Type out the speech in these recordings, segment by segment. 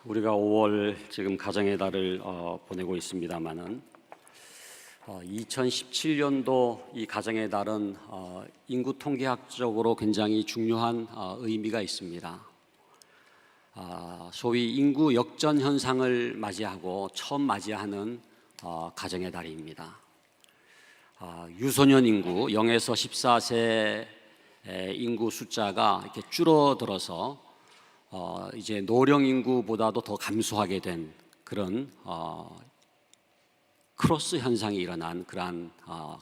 우리가 5월 지금 가정의 달을 보내고 있습니다만은 2017년도 이 가정의 달은 인구 통계학적으로 굉장히 중요한 의미가 있습니다. 소위 인구 역전 현상을 맞이하고 처음 맞이하는 가정의 달입니다. 유소년 인구 0에서 14세 인구 숫자가 이렇게 줄어들어서 이제 노령 인구보다도 더 감소하게 된 그런 크로스 현상이 일어난 그러한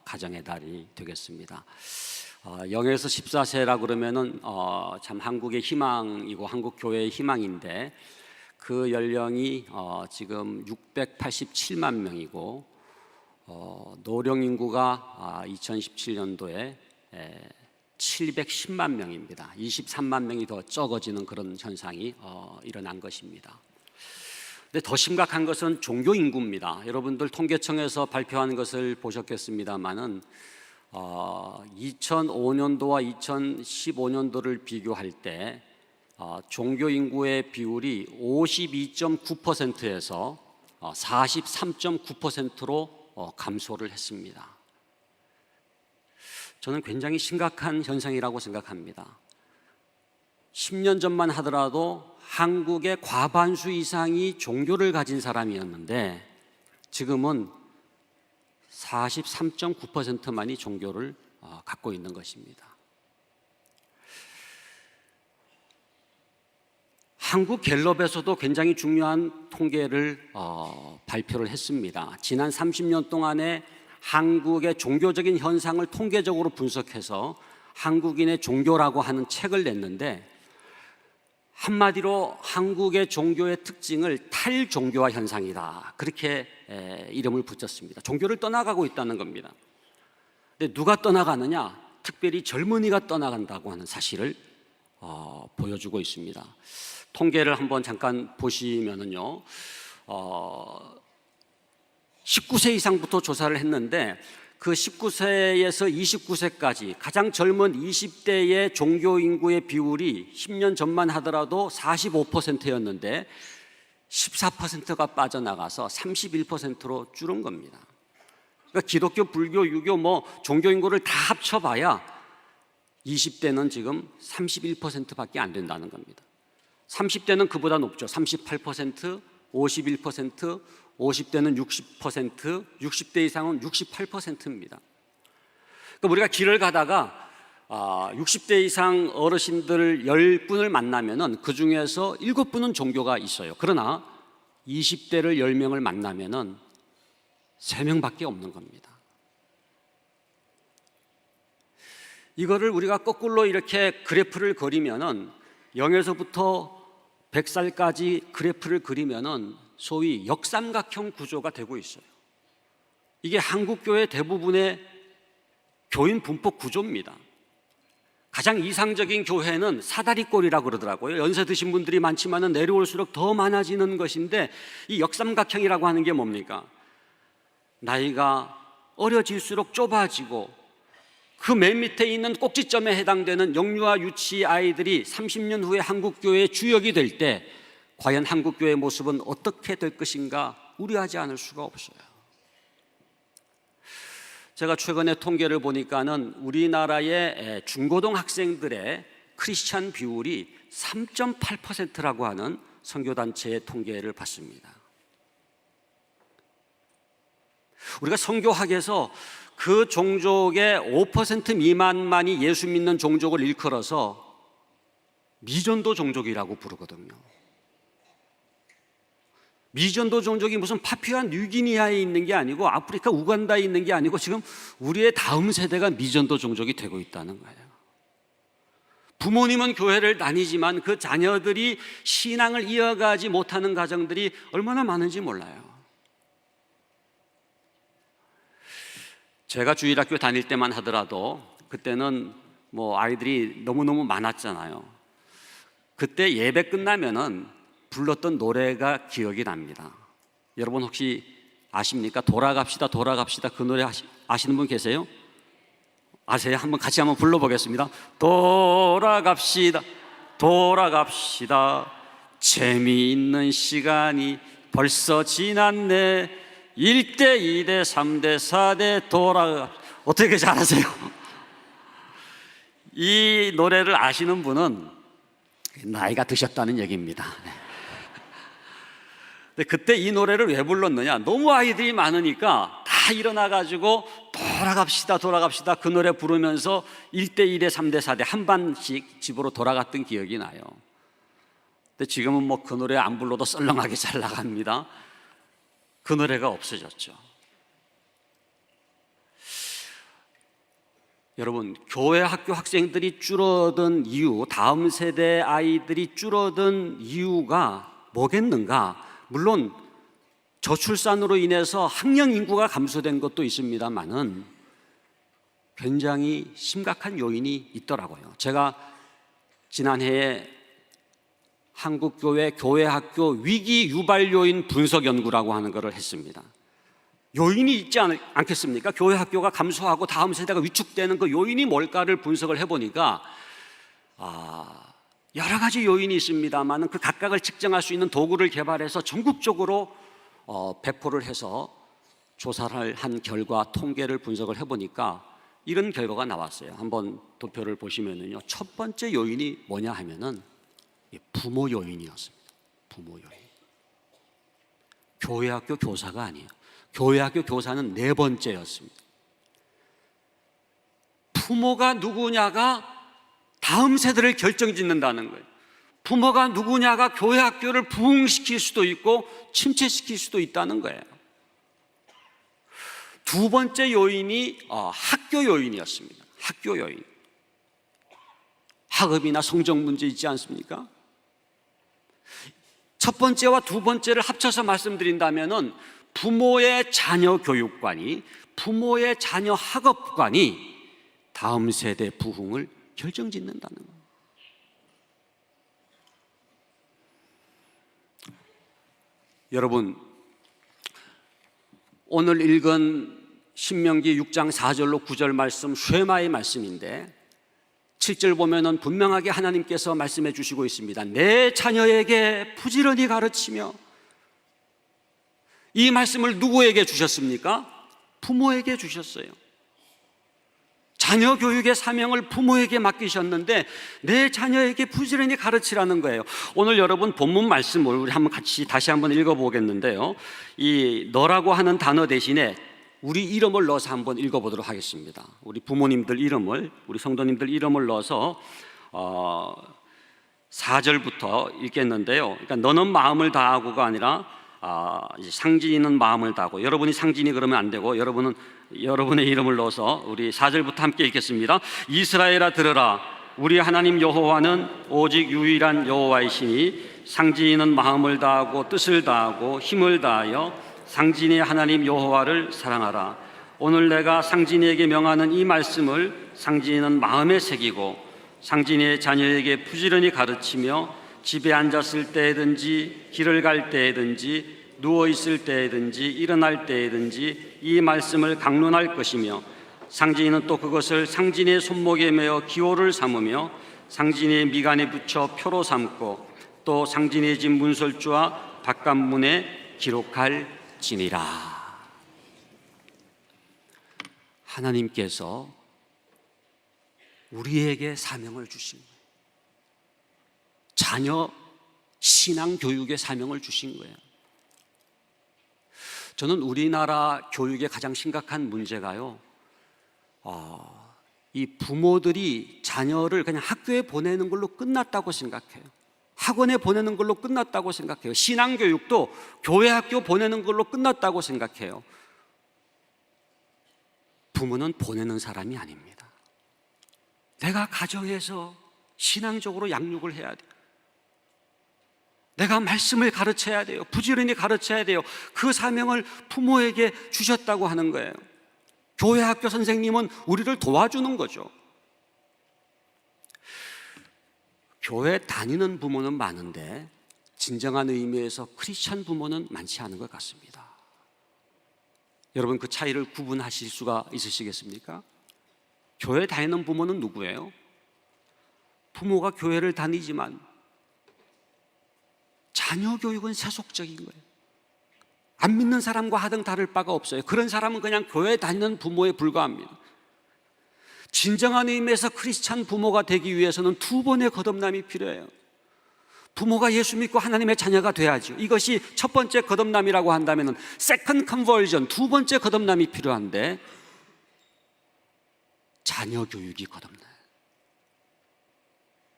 가정의 달이 되겠습니다. 0에서 14세라 그러면은 참 한국의 희망이고 한국 교회의 희망인데 그 연령이 지금 687만 명이고 노령 인구가 2017년도에 710만 명입니다. 23만 명이 더 적어지는 그런 현상이 일어난 것입니다. 근데 더 심각한 것은 종교 인구입니다. 여러분들 통계청에서 발표한 것을 보셨겠습니다만은 2005년도와 2015년도를 비교할 때 종교 인구의 비율이 52.9%에서 43.9%로 감소를 했습니다. 저는 굉장히 심각한 현상이라고 생각합니다. 10년 전만 하더라도 한국의 과반수 이상이 종교를 가진 사람이었는데 지금은 43.9%만이 종교를 갖고 있는 것입니다. 한국 갤럽에서도 굉장히 중요한 통계를 발표를 했습니다. 지난 30년 동안에 한국의 종교적인 현상을 통계적으로 분석해서 한국인의 종교라고 하는 책을 냈는데 한마디로 한국의 종교의 특징을 탈종교화 현상이다, 그렇게 이름을 붙였습니다. 종교를 떠나가고 있다는 겁니다. 근데 누가 떠나가느냐? 특별히 젊은이가 떠나간다고 하는 사실을 보여주고 있습니다. 통계를 한번 잠깐 보시면은요, 19세 이상부터 조사를 했는데 그 19세에서 29세까지 가장 젊은 20대의 종교 인구의 비율이 10년 전만 하더라도 45%였는데 14%가 빠져나가서 31%로 줄은 겁니다. 그러니까 기독교, 불교, 유교 종교 인구를 다 합쳐봐야 20대는 지금 31%밖에 안 된다는 겁니다. 30대는 그보다 높죠. 38%, 51%, 50대는 60%, 60대 이상은 68%입니다. 그러니까 우리가 길을 가다가 60대 이상 어르신들 10분을 만나면은 그 중에서 7분은 종교가 있어요. 그러나 20대를 10명을 만나면은 3명밖에 없는 겁니다. 이거를 우리가 거꾸로 이렇게 그래프를 그리면은 0에서부터 100살까지 그래프를 그리면은 소위 역삼각형 구조가 되고 있어요. 이게 한국교회 대부분의 교인 분포 구조입니다. 가장 이상적인 교회는 사다리꼴이라고 그러더라고요. 연세 드신 분들이 많지만 내려올수록 더 많아지는 것인데 이 역삼각형이라고 하는 게 뭡니까? 나이가 어려질수록 좁아지고 그 맨 밑에 있는 꼭지점에 해당되는 영유아 유치 아이들이 30년 후에 한국교회의 주역이 될 때 과연 한국교회의 모습은 어떻게 될 것인가 우려하지 않을 수가 없어요. 제가 최근에 통계를 보니까는 우리나라의 중고등 학생들의 크리스찬 비율이 3.8%라고 하는 선교단체의 통계를 봤습니다. 우리가 선교학에서 그 종족의 5% 미만만이 예수 믿는 종족을 일컬어서 미전도 종족이라고 부르거든요. 미전도 종족이 무슨 파푸아 뉴기니아에 있는 게 아니고 아프리카 우간다에 있는 게 아니고 지금 우리의 다음 세대가 미전도 종족이 되고 있다는 거예요. 부모님은 교회를 다니지만 그 자녀들이 신앙을 이어가지 못하는 가정들이 얼마나 많은지 몰라요. 제가 주일학교 다닐 때만 하더라도 그때는 아이들이 너무너무 많았잖아요. 그때 예배 끝나면은 불렀던 노래가 기억이 납니다. 여러분 혹시 아십니까? 돌아갑시다 돌아갑시다, 그 노래 아시는 분 계세요? 아세요? 같이 한번 불러보겠습니다. 돌아갑시다 돌아갑시다 재미있는 시간이 벌써 지났네. 1대 2대 3대 4대 돌아. 어떻게 잘하세요? 이 노래를 아시는 분은 나이가 드셨다는 얘기입니다. 근데 그때 이 노래를 왜 불렀느냐, 너무 아이들이 많으니까 다 일어나가지고 돌아갑시다 그 노래 부르면서 1대 2대 3대 4대 한 반씩 집으로 돌아갔던 기억이 나요. 근데 지금은 뭐 그 노래 안 불러도 썰렁하게 잘 나갑니다. 그 노래가 없어졌죠. 여러분, 교회 학교 학생들이 줄어든 이유, 다음 세대 아이들이 줄어든 이유가 뭐겠는가? 물론 저출산으로 인해서 학령 인구가 감소된 것도 있습니다만은 굉장히 심각한 요인이 있더라고요. 제가 지난해에 한국교회 교회학교 위기 유발 요인 분석 연구라고 하는 것을 했습니다. 요인이 있지 않겠습니까? 교회 학교가 감소하고 다음 세대가 위축되는 그 요인이 뭘까를 분석을 해보니까 여러 가지 요인이 있습니다만 그 각각을 측정할 수 있는 도구를 개발해서 전국적으로 배포를 해서 조사를 한 결과 통계를 분석을 해보니까 이런 결과가 나왔어요. 한번 도표를 보시면은요, 첫 번째 요인이 뭐냐 하면은 부모 요인이었습니다. 부모 요인. 교회 학교 교사가 아니에요. 교회 학교 교사는 네 번째였습니다. 부모가 누구냐가 다음 세대를 결정짓는다는 거예요. 부모가 누구냐가 교회 학교를 부흥시킬 수도 있고 침체시킬 수도 있다는 거예요. 두 번째 요인이 학교 요인이었습니다. 학교 요인. 학업이나 성적 문제 있지 않습니까? 첫 번째와 두 번째를 합쳐서 말씀드린다면은 부모의 자녀 교육관이, 부모의 자녀 학업관이 다음 세대 부흥을 결정짓는다는 거예요. 여러분, 오늘 읽은 신명기 6장 4절로 9절 말씀 쉐마의 말씀인데 7절 보면은 분명하게 하나님께서 말씀해 주시고 있습니다. 내 자녀에게 부지런히 가르치며. 이 말씀을 누구에게 주셨습니까? 부모에게 주셨어요. 자녀 교육의 사명을 부모에게 맡기셨는데 내 자녀에게 부지런히 가르치라는 거예요. 오늘 여러분 본문 말씀을 우리 한번 같이 다시 한번 읽어보겠는데요, 이 너라고 하는 단어 대신에 우리 이름을 넣어서 한번 읽어보도록 하겠습니다. 우리 부모님들 이름을, 우리 성도님들 이름을 넣어서 4절부터 읽겠는데요. 그러니까 너는 마음을 다하고가 아니라 이제 상진이는 마음을 다하고, 여러분이 상진이 그러면 안 되고 여러분은 여러분의 이름을 넣어서 우리 4절부터 함께 읽겠습니다. 이스라엘아 들으라. 우리 하나님 여호와는 오직 유일한 여호와이시니 상진이는 마음을 다하고 뜻을 다하고 힘을 다하여 상진이의 하나님 여호와를 사랑하라. 오늘 내가 상진이에게 명하는 이 말씀을 상진이는 마음에 새기고 상진이의 자녀에게 부지런히 가르치며 집에 앉았을 때든지 길을 갈 때든지 누워 있을 때든지 일어날 때든지 이 말씀을 강론할 것이며 상진이는 또 그것을 상진이의 손목에 매어 기호를 삼으며 상진이의 미간에 붙여 표로 삼고 또 상진이의 집 문설주와 바깥문에 기록할지니라. 하나님께서 우리에게 사명을 주신 거예요. 자녀 신앙 교육의 사명을 주신 거예요. 저는 우리나라 교육의 가장 심각한 문제가요, 이 부모들이 자녀를 그냥 학교에 보내는 걸로 끝났다고 생각해요. 학원에 보내는 걸로 끝났다고 생각해요. 신앙교육도 교회 학교 보내는 걸로 끝났다고 생각해요. 부모는 보내는 사람이 아닙니다. 내가 가정에서 신앙적으로 양육을 해야 돼요. 내가 말씀을 가르쳐야 돼요. 부지런히 가르쳐야 돼요. 그 사명을 부모에게 주셨다고 하는 거예요. 교회 학교 선생님은 우리를 도와주는 거죠. 교회 다니는 부모는 많은데 진정한 의미에서 크리스찬 부모는 많지 않은 것 같습니다. 여러분, 그 차이를 구분하실 수가 있으시겠습니까? 교회 다니는 부모는 누구예요? 부모가 교회를 다니지만 자녀 교육은 세속적인 거예요. 안 믿는 사람과 하등 다를 바가 없어요. 그런 사람은 그냥 교회 다니는 부모에 불과합니다. 진정한 의미에서 크리스찬 부모가 되기 위해서는 두 번의 거듭남이 필요해요. 부모가 예수 믿고 하나님의 자녀가 돼야죠. 이것이 첫 번째 거듭남이라고 한다면 세컨드 컨버전, 두 번째 거듭남이 필요한데 자녀 교육이 거듭나요.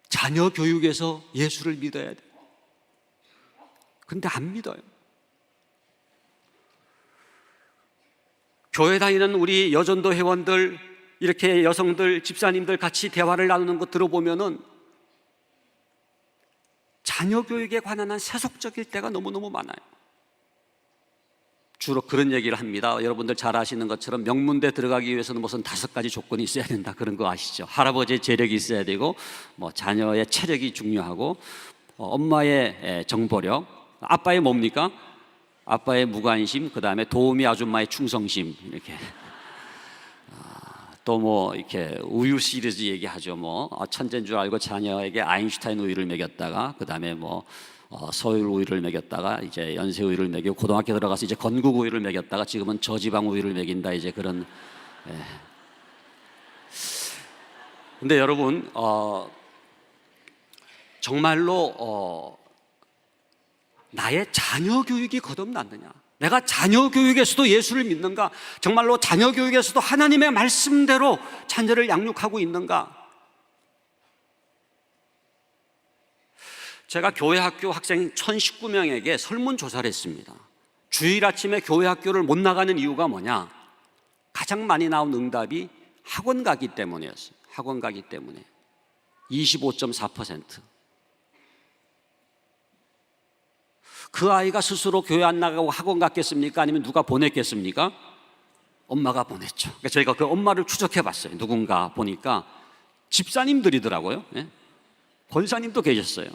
자녀 교육에서 예수를 믿어야 돼요. 근데 안 믿어요. 교회 다니는 우리 여전도 회원들, 이렇게 여성들, 집사님들 같이 대화를 나누는 거 들어보면은 자녀 교육에 관한 한 세속적일 때가 너무너무 많아요. 주로 그런 얘기를 합니다. 여러분들 잘 아시는 것처럼 명문대 들어가기 위해서는 무슨 5가지 조건이 있어야 된다, 그런 거 아시죠? 할아버지의 재력이 있어야 되고, 자녀의 체력이 중요하고, 엄마의 정보력, 아빠의 뭡니까? 아빠의 무관심, 그 다음에 도우미 아줌마의 충성심, 이렇게. 또 이렇게 우유 시리즈 얘기하죠. 천재인 줄 알고 자녀에게 아인슈타인 우유를 먹였다가, 그 다음에 서울 우유를 먹였다가, 이제 연세 우유를 먹이고, 고등학교 들어가서 이제 건국 우유를 먹였다가, 지금은 저지방 우유를 먹인다, 이제 그런. 예. 근데 여러분, 정말로 나의 자녀 교육이 거듭났느냐? 내가 자녀 교육에서도 예수를 믿는가? 정말로 자녀 교육에서도 하나님의 말씀대로 자녀를 양육하고 있는가? 제가 교회 학교 학생 1019명에게 설문조사를 했습니다. 주일 아침에 교회 학교를 못 나가는 이유가 뭐냐? 가장 많이 나온 응답이 학원 가기 때문이었어요. 학원 가기 때문에 25.4%. 그 아이가 스스로 교회 안 나가고 학원 갔겠습니까? 아니면 누가 보냈겠습니까? 엄마가 보냈죠. 그러니까 저희가 그 엄마를 추적해 봤어요. 누군가 보니까 집사님들이더라고요. 예? 권사님도 계셨어요.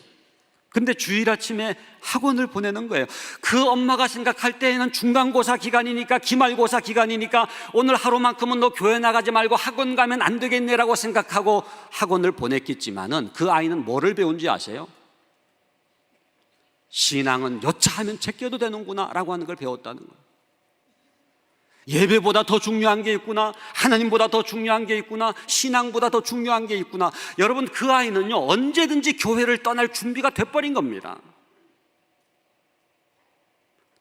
근데 주일 아침에 학원을 보내는 거예요. 그 엄마가 생각할 때에는 중간고사 기간이니까, 기말고사 기간이니까 오늘 하루만큼은 너 교회 나가지 말고 학원 가면 안 되겠네라고 생각하고 학원을 보냈겠지만은 그 아이는 뭐를 배운지 아세요? 신앙은 여차하면 제껴도 되는구나 라고 하는 걸 배웠다는 거예요. 예배보다 더 중요한 게 있구나, 하나님보다 더 중요한 게 있구나, 신앙보다 더 중요한 게 있구나. 여러분, 그 아이는요 언제든지 교회를 떠날 준비가 돼버린 겁니다.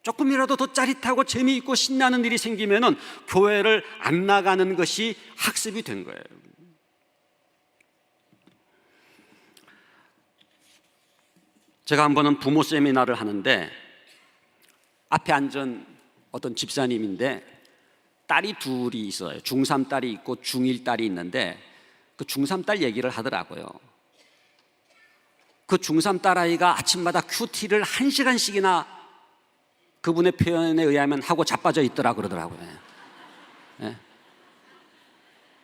조금이라도 더 짜릿하고 재미있고 신나는 일이 생기면은 교회를 안 나가는 것이 학습이 된 거예요. 제가 한 번은 부모 세미나를 하는데 앞에 앉은 어떤 집사님인데 딸이 둘이 있어요. 중3 딸이 있고 중1 딸이 있는데 그 중3 딸 얘기를 하더라고요. 그 중3 딸아이가 아침마다 큐티를 1시간씩이나 그분의 표현에 의하면 하고 자빠져 있더라 그러더라고요. 예.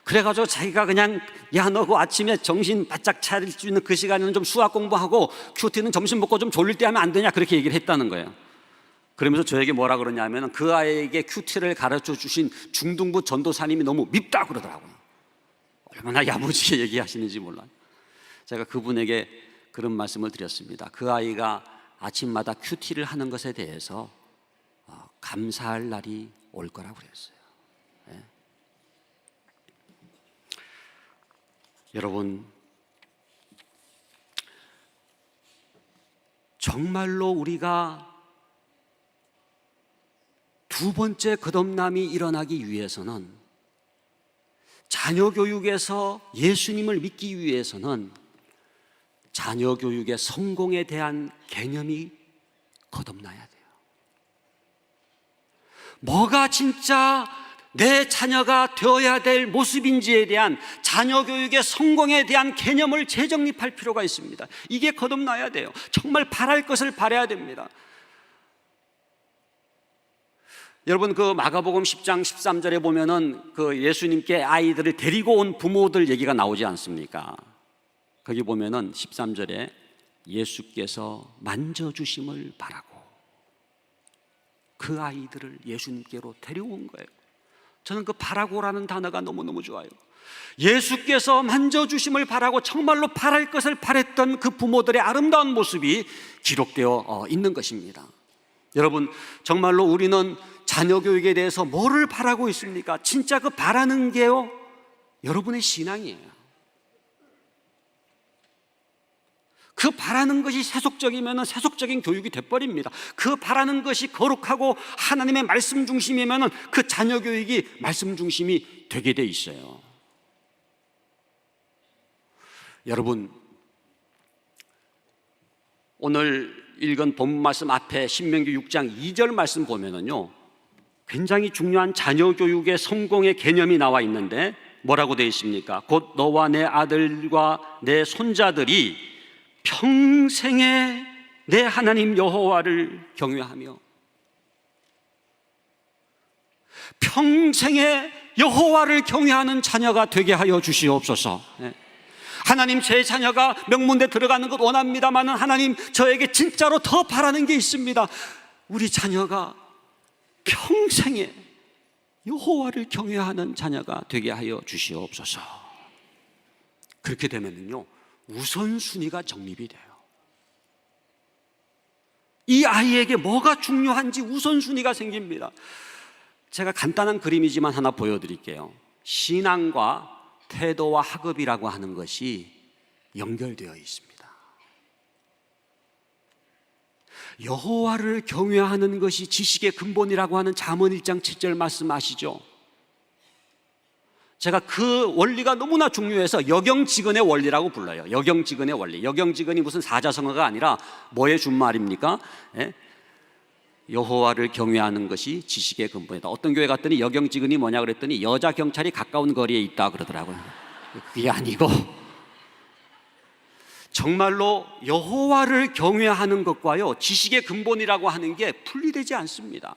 그래가지고 자기가 그냥 야, 너 그 아침에 정신 바짝 차릴 수 있는 그 시간에는 좀 수학 공부하고 큐티는 점심 먹고 좀 졸릴 때 하면 안 되냐, 그렇게 얘기를 했다는 거예요. 그러면서 저에게 뭐라 그러냐면 그 아이에게 큐티를 가르쳐 주신 중등부 전도사님이 너무 밉다 그러더라고요. 얼마나 야무지게 얘기하시는지 몰라요. 제가 그분에게 그런 말씀을 드렸습니다. 그 아이가 아침마다 큐티를 하는 것에 대해서 감사할 날이 올 거라고 그랬어요. 네. 여러분, 정말로 우리가 두 번째 거듭남이 일어나기 위해서는, 자녀 교육에서 예수님을 믿기 위해서는 자녀 교육의 성공에 대한 개념이 거듭나야 돼요. 뭐가 진짜 내 자녀가 되어야 될 모습인지에 대한, 자녀 교육의 성공에 대한 개념을 재정립할 필요가 있습니다. 이게 거듭나야 돼요. 정말 바랄 것을 바라야 됩니다. 여러분, 그 마가복음 10장 13절에 보면은 그 예수님께 아이들을 데리고 온 부모들 얘기가 나오지 않습니까? 거기 보면은 13절에 예수께서 만져주심을 바라고 그 아이들을 예수님께로 데려온 거예요. 저는 그 바라고라는 단어가 너무너무 좋아요. 예수께서 만져주심을 바라고 정말로 바랄 것을 바랬던 그 부모들의 아름다운 모습이 기록되어 있는 것입니다. 여러분, 정말로 우리는 자녀 교육에 대해서 뭐를 바라고 있습니까? 진짜 그 바라는 게요, 여러분의 신앙이에요. 그 바라는 것이 세속적이면 세속적인 교육이 돼버립니다. 그 바라는 것이 거룩하고 하나님의 말씀 중심이면 그 자녀 교육이 말씀 중심이 되게 돼 있어요. 여러분, 오늘 읽은 본문 말씀 앞에 신명기 6장 2절 말씀 보면은요, 굉장히 중요한 자녀 교육의 성공의 개념이 나와 있는데 뭐라고 되어 있습니까? 곧 너와 내 아들과 내 손자들이 평생에 내 하나님 여호와를 경외하며 평생에 여호와를 경외하는 자녀가 되게 하여 주시옵소서. 하나님, 제 자녀가 명문대 들어가는 것 원합니다만 하나님, 저에게 진짜로 더 바라는 게 있습니다. 우리 자녀가 평생에 여호와를 경외하는 자녀가 되게 하여 주시옵소서. 그렇게 되면요, 우선순위가 정립이 돼요. 이 아이에게 뭐가 중요한지 우선순위가 생깁니다. 제가 간단한 그림이지만 하나 보여드릴게요. 신앙과 태도와 학업이라고 하는 것이 연결되어 있습니다. 여호와를 경외하는 것이 지식의 근본이라고 하는 잠언 1장 7절 말씀 아시죠? 제가 그 원리가 너무나 중요해서 여경지근의 원리라고 불러요. 여경지근의 원리. 여경지근이 무슨 사자성어가 아니라 뭐의 준말입니까? 여호와를 경외하는 것이 지식의 근본이다. 어떤 교회 갔더니 여경지근이 뭐냐 그랬더니 여자 경찰이 가까운 거리에 있다 그러더라고요. 그게 아니고 정말로 여호와를 경외하는 것과요, 지식의 근본이라고 하는 게 분리되지 않습니다.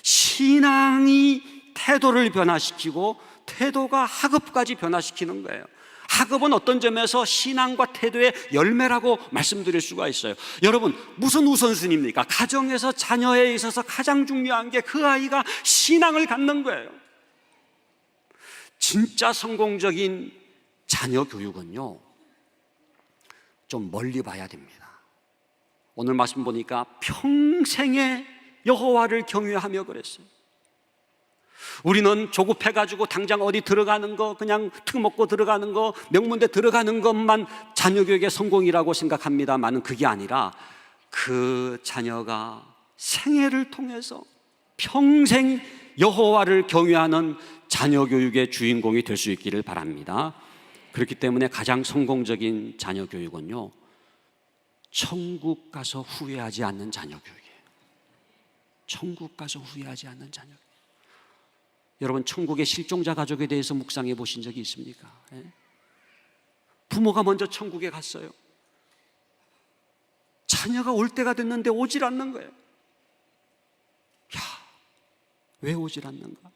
신앙이 태도를 변화시키고 태도가 학업까지 변화시키는 거예요. 학업은 어떤 점에서 신앙과 태도의 열매라고 말씀드릴 수가 있어요. 여러분, 무슨 우선순위입니까? 가정에서 자녀에 있어서 가장 중요한 게 그 아이가 신앙을 갖는 거예요. 진짜 성공적인 자녀 교육은요, 좀 멀리 봐야 됩니다. 오늘 말씀 보니까 평생에 여호와를 경외하며 그랬어요. 우리는 조급해가지고 당장 어디 들어가는 거, 그냥 특 먹고 들어가는 거, 명문대 들어가는 것만 자녀 교육의 성공이라고 생각합니다만 그게 아니라 그 자녀가 생애를 통해서 평생 여호와를 경외하는 자녀 교육의 주인공이 될 수 있기를 바랍니다. 그렇기 때문에 가장 성공적인 자녀 교육은요, 천국 가서 후회하지 않는 자녀 교육이에요. 천국 가서 후회하지 않는 자녀 교육. 여러분, 천국의 실종자 가족에 대해서 묵상해 보신 적이 있습니까? 부모가 먼저 천국에 갔어요. 자녀가 올 때가 됐는데 오질 않는 거예요. 야, 왜 오질 않는가?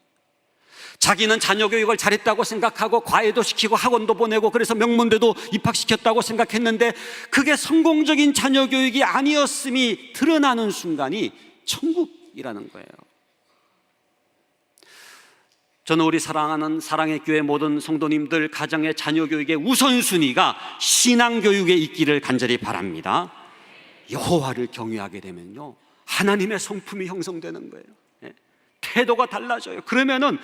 자기는 자녀 교육을 잘했다고 생각하고 과외도 시키고 학원도 보내고 그래서 명문대도 입학시켰다고 생각했는데 그게 성공적인 자녀 교육이 아니었음이 드러나는 순간이 천국이라는 거예요. 저는 우리 사랑하는 사랑의 교회 모든 성도님들 가정의 자녀 교육의 우선순위가 신앙교육에 있기를 간절히 바랍니다. 여호와를 경외하게 되면요, 하나님의 성품이 형성되는 거예요. 태도가 달라져요. 그러면은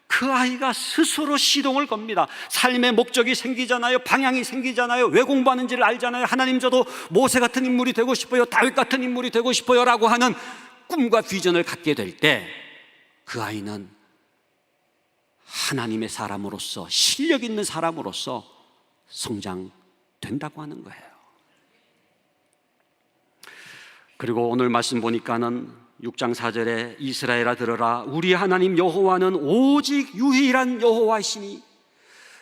그 아이가 스스로 시동을 겁니다. 삶의 목적이 생기잖아요. 방향이 생기잖아요. 왜 공부하는지를 알잖아요. 하나님, 저도 모세 같은 인물이 되고 싶어요. 다윗 같은 인물이 되고 싶어요 라고 하는 꿈과 비전을 갖게 될 때 그 아이는 하나님의 사람으로서, 실력 있는 사람으로서 성장된다고 하는 거예요. 그리고 오늘 말씀 보니까는 6장 4절에 이스라엘아 들어라, 우리 하나님 여호와는 오직 유일한 여호와이시니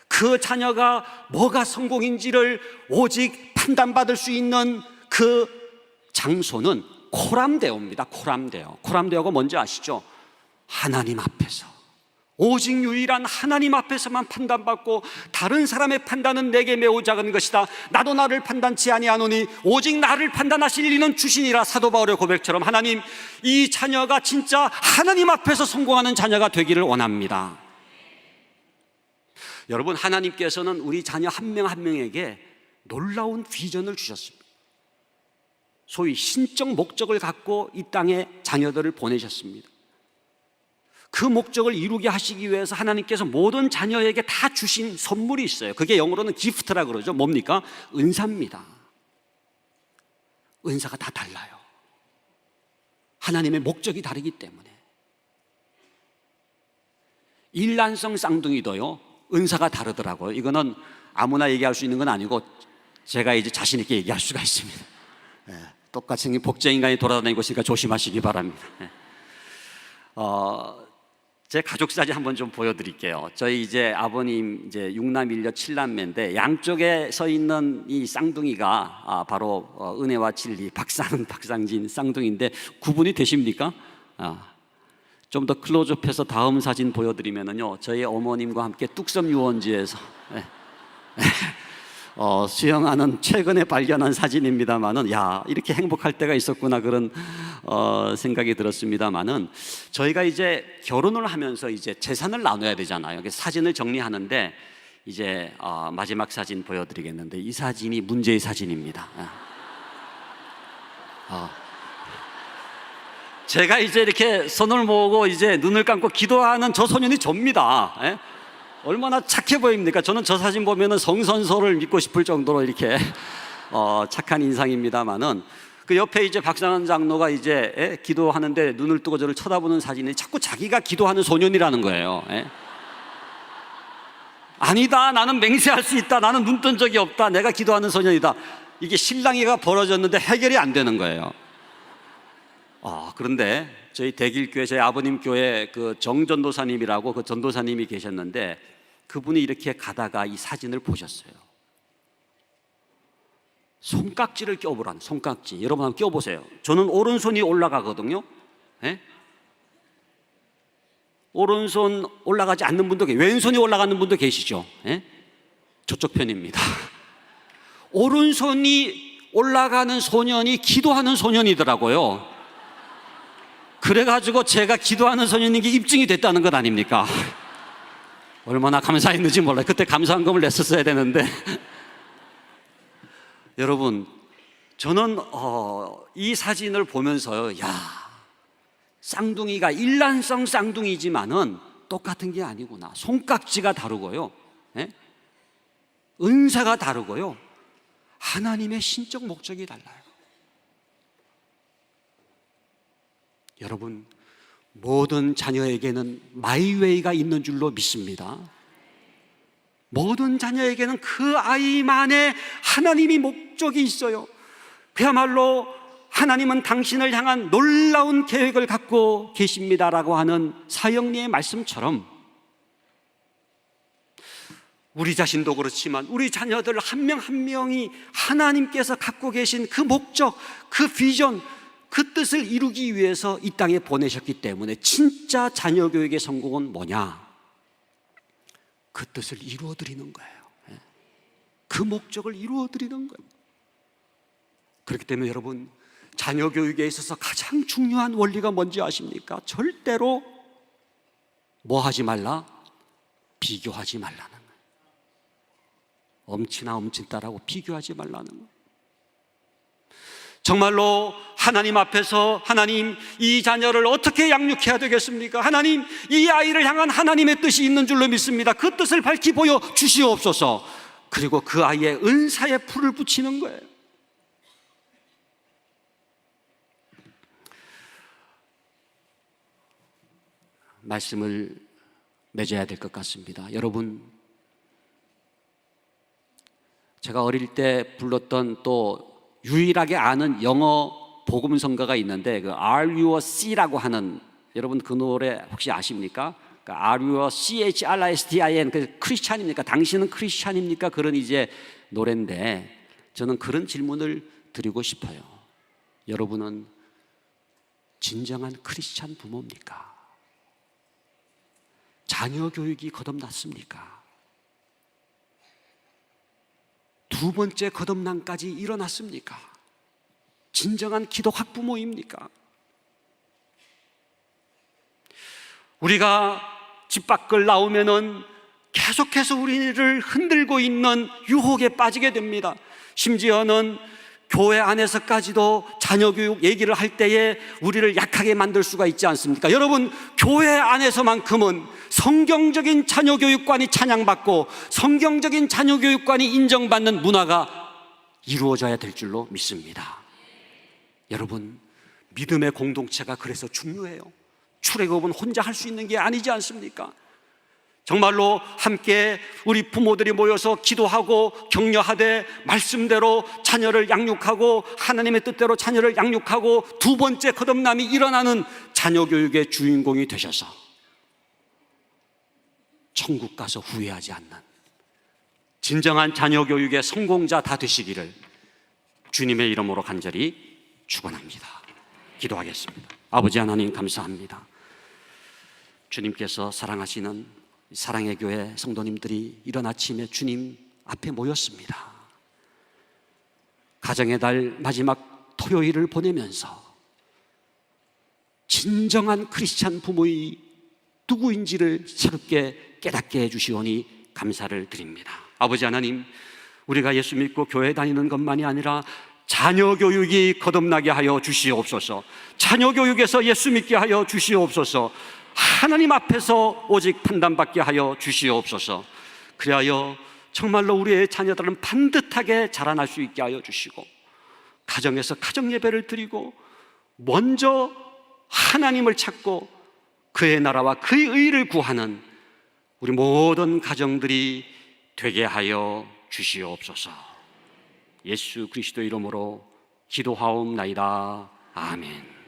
그 자녀가 뭐가 성공인지를 오직 판단받을 수 있는 그 장소는 코람데오입니다. 코람데오가 뭔지 아시죠? 하나님 앞에서, 오직 유일한 하나님 앞에서만 판단받고 다른 사람의 판단은 내게 매우 작은 것이다. 나도 나를 판단치 아니하노니 오직 나를 판단하실 이는 주시니라. 사도 바울의 고백처럼 하나님, 이 자녀가 진짜 하나님 앞에서 성공하는 자녀가 되기를 원합니다. 여러분, 하나님께서는 우리 자녀 한 명 한 명에게 놀라운 비전을 주셨습니다. 소위 신적 목적을 갖고 이 땅에 자녀들을 보내셨습니다. 그 목적을 이루게 하시기 위해서 하나님께서 모든 자녀에게 다 주신 선물이 있어요. 그게 영어로는 기프트라 그러죠. 뭡니까? 은사입니다. 은사가 다 달라요. 하나님의 목적이 다르기 때문에. 일란성 쌍둥이도요, 은사가 다르더라고요. 이거는 아무나 얘기할 수 있는 건 아니고 제가 이제 자신 있게 얘기할 수가 있습니다. 똑같이 복제 인간이 돌아다니고 있으니까 조심하시기 바랍니다. 제 가족 사진 한번 좀 보여드릴게요. 저희 이제 아버님 이제 6남 1녀 7남매인데 양쪽에 서 있는 이 쌍둥이가 바로 은혜와 진리, 박상은, 박상진 쌍둥이인데 구분이 되십니까? 좀 더 클로즈업해서 다음 사진 보여드리면요, 저희 어머님과 함께 뚝섬 유원지에서 수영하는 최근에 발견한 사진입니다만은, 야, 이렇게 행복할 때가 있었구나, 그런 생각이 들었습니다만은, 저희가 이제 결혼을 하면서 이제 재산을 나눠야 되잖아요. 그래서 사진을 정리하는데 이제 마지막 사진 보여드리겠는데, 이 사진이 문제의 사진입니다. 제가 이제 이렇게 손을 모으고 이제 눈을 감고 기도하는 저 소년이 접니다. 얼마나 착해 보입니까? 저는 저 사진 보면은 성선설을 믿고 싶을 정도로 이렇게 착한 인상입니다만은, 그 옆에 이제 박상환 장로가 이제 기도하는데 눈을 뜨고 저를 쳐다보는 사진이 자꾸 자기가 기도하는 소년이라는 거예요. 아니다, 나는 맹세할 수 있다, 나는 눈 뜬 적이 없다, 내가 기도하는 소년이다. 이게 실랑이가 벌어졌는데 해결이 안 되는 거예요. 그런데 저희 대길교회, 저희 아버님 교회 그 정전도사님이라고 그 전도사님이 계셨는데, 그분이 이렇게 가다가 이 사진을 보셨어요. 손깍지를 껴보라는, 손깍지. 여러분 한번 껴보세요. 저는 오른손이 올라가거든요. 오른손 올라가지 않는 분도 계시죠. 왼손이 올라가는 분도 계시죠. 저쪽 편입니다. 오른손이 올라가는 소년이 기도하는 소년이더라고요. 그래가지고 제가 기도하는 소년인 게 입증이 됐다는 것 아닙니까? 얼마나 감사했는지 몰라요. 그때 감사한금을 냈었어야 되는데. 여러분, 저는 이 사진을 보면서요, 야, 쌍둥이가 일란성 쌍둥이지만은 똑같은 게 아니구나. 손깍지가 다르고요, 은사가 다르고요, 하나님의 신적 목적이 달라요. 여러분, 모든 자녀에게는 마이웨이가 있는 줄로 믿습니다. 모든 자녀에게는 그 아이만의 하나님이 목적이 있어요. 그야말로 하나님은 당신을 향한 놀라운 계획을 갖고 계십니다라고 하는 사형리의 말씀처럼, 우리 자신도 그렇지만 우리 자녀들 한 명 한 명이 하나님께서 갖고 계신 그 목적, 그 비전, 그 뜻을 이루기 위해서 이 땅에 보내셨기 때문에 진짜 자녀 교육의 성공은 뭐냐? 그 뜻을 이루어 드리는 거예요. 그 목적을 이루어 드리는 거예요. 그렇기 때문에 여러분, 자녀 교육에 있어서 가장 중요한 원리가 뭔지 아십니까? 절대로 뭐 하지 말라? 비교하지 말라는 거예요. 엄친아 엄친 딸하고 비교하지 말라는 거예요. 정말로 하나님 앞에서, 하나님, 이 자녀를 어떻게 양육해야 되겠습니까? 하나님, 이 아이를 향한 하나님의 뜻이 있는 줄로 믿습니다. 그 뜻을 밝히 보여 주시옵소서. 그리고 그 아이의 은사에 풀을 붙이는 거예요. 말씀을 맺어야 될 것 같습니다. 여러분, 제가 어릴 때 불렀던 또 유일하게 아는 영어 복음성가가 있는데, 그 Are You a C라고 하는, 여러분 그 노래 혹시 아십니까? 그러니까 Are You a CHRISTIN, 그 크리스찬입니까? 당신은 크리스찬입니까? 그런 이제 노래인데, 저는 그런 질문을 드리고 싶어요. 여러분은 진정한 크리스찬 부모입니까? 자녀 교육이 거듭났습니까? 두 번째 거듭남까지 일어났습니까? 진정한 기도 학부모입니까? 우리가 집 밖을 나오면은 계속해서 우리를 흔들고 있는 유혹에 빠지게 됩니다. 심지어는 교회 안에서까지도 자녀교육 얘기를 할 때에 우리를 약하게 만들 수가 있지 않습니까? 여러분, 교회 안에서만큼은 성경적인 자녀교육관이 찬양받고 성경적인 자녀교육관이 인정받는 문화가 이루어져야 될 줄로 믿습니다. 여러분, 믿음의 공동체가 그래서 중요해요. 출애굽은 혼자 할 수 있는 게 아니지 않습니까? 정말로 함께 우리 부모들이 모여서 기도하고 격려하되 말씀대로 자녀를 양육하고 하나님의 뜻대로 자녀를 양육하고 두 번째 거듭남이 일어나는 자녀교육의 주인공이 되셔서 천국 가서 후회하지 않는 진정한 자녀교육의 성공자 다 되시기를 주님의 이름으로 간절히 축원합니다. 기도하겠습니다. 아버지 하나님, 감사합니다. 주님께서 사랑하시는 사랑의 교회 성도님들이 이른 아침에 주님 앞에 모였습니다. 가정의 달 마지막 토요일을 보내면서 진정한 크리스찬 부모의 누구인지를 새롭게 깨닫게 해주시오니 감사를 드립니다. 아버지 하나님, 우리가 예수 믿고 교회 다니는 것만이 아니라 자녀 교육이 거듭나게 하여 주시옵소서. 자녀 교육에서 예수 믿게 하여 주시옵소서. 하나님 앞에서 오직 판단받게 하여 주시옵소서. 그리하여 정말로 우리의 자녀들은 반듯하게 자라날 수 있게 하여 주시고, 가정에서 가정 예배를 드리고 먼저 하나님을 찾고 그의 나라와 그의 의를 구하는 우리 모든 가정들이 되게 하여 주시옵소서. 예수 그리스도 이름으로 기도하옵나이다. 아멘.